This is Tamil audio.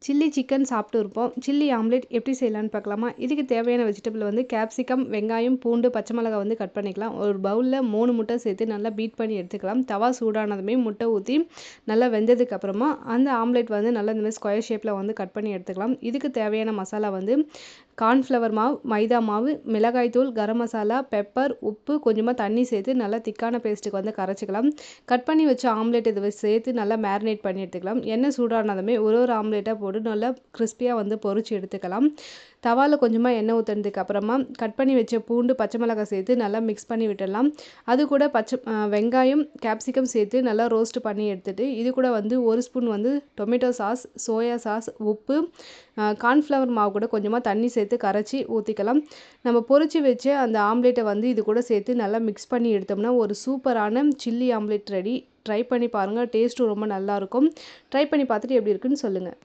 சில்லி சிக்கன் சாப்பிட்டு இருப்போம். சில்லி ஆம்லெட் எப்படி செய்யலான்னு பார்க்கலாமா? இதுக்கு தேவையான வெஜிடபிள் வந்து கேப்சிகம், வெங்காயம், பூண்டு, பச்சை மிளகாய் வந்து கட் பண்ணிக்கலாம். ஒரு பவுலில் 3 முட்டை சேர்த்து நல்லா பீட் பண்ணி எடுத்துக்கலாம். தவா சூடானதுமே முட்டை ஊற்றி நல்லா வெந்ததுக்கு அப்புறமா அந்த ஆம்லெட் வந்து நல்லா இந்த மாதிரி ஸ்கொயர் ஷேப்பில் வந்து கட் பண்ணி எடுத்துக்கலாம். இதுக்கு தேவையான மசாலா வந்து கார்ன்ஃப்ளவர் மாவு, மைதா மாவு, மிளகாய்த்தூள், கரம் மசாலா, பெப்பர், உப்பு, கொஞ்சமாக தண்ணி சேர்த்து நல்லா திக்கான பேஸ்ட்டுக்கு வந்து கரைச்சிக்கலாம். கட் பண்ணி வச்ச ஆம்லெட் இதை சேர்த்து நல்லா மேரினேட் பண்ணி எடுத்துக்கலாம். எண்ணெய் சூடானதுமே ஒரு ஆம்லெட்டாக போட்டு நல்லா கிறிஸ்பியாக வந்து பொரிச்சு எடுத்துக்கலாம். தவாவில் கொஞ்சமாக எண்ணெய் ஊற்றுனதுக்கு அப்புறமா கட் பண்ணி வச்ச பூண்டு, பச்சை மிளகாய் சேர்த்து நல்லா மிக்ஸ் பண்ணி விட்டுடலாம். அது கூட வெங்காயம், கேப்சிகம் சேர்த்து நல்லா ரோஸ்ட் பண்ணி எடுத்துட்டு இது கூட வந்து 1 ஸ்பூன் வந்து டொமேட்டோ சாஸ், சோயா சாஸ், உப்பு, கார்ன்ஃப்ளவர் மாவு கூட கொஞ்சமாக தண்ணி சேர்த்து கரைச்சி ஊற்றிக்கலாம். நம்ம பொரிச்சு வச்சு அந்த ஆம்லேட்டை வந்து இது கூட சேர்த்து நல்லா மிக்ஸ் பண்ணி எடுத்தோம்னா ஒரு சூப்பரான சில்லி ஆம்லேட் ரெடி. ட்ரை பண்ணி பாருங்கள். டேஸ்ட்டும் ரொம்ப நல்லாயிருக்கும். ட்ரை பண்ணி பார்த்துட்டு எப்படி இருக்குன்னு சொல்லுங்கள்.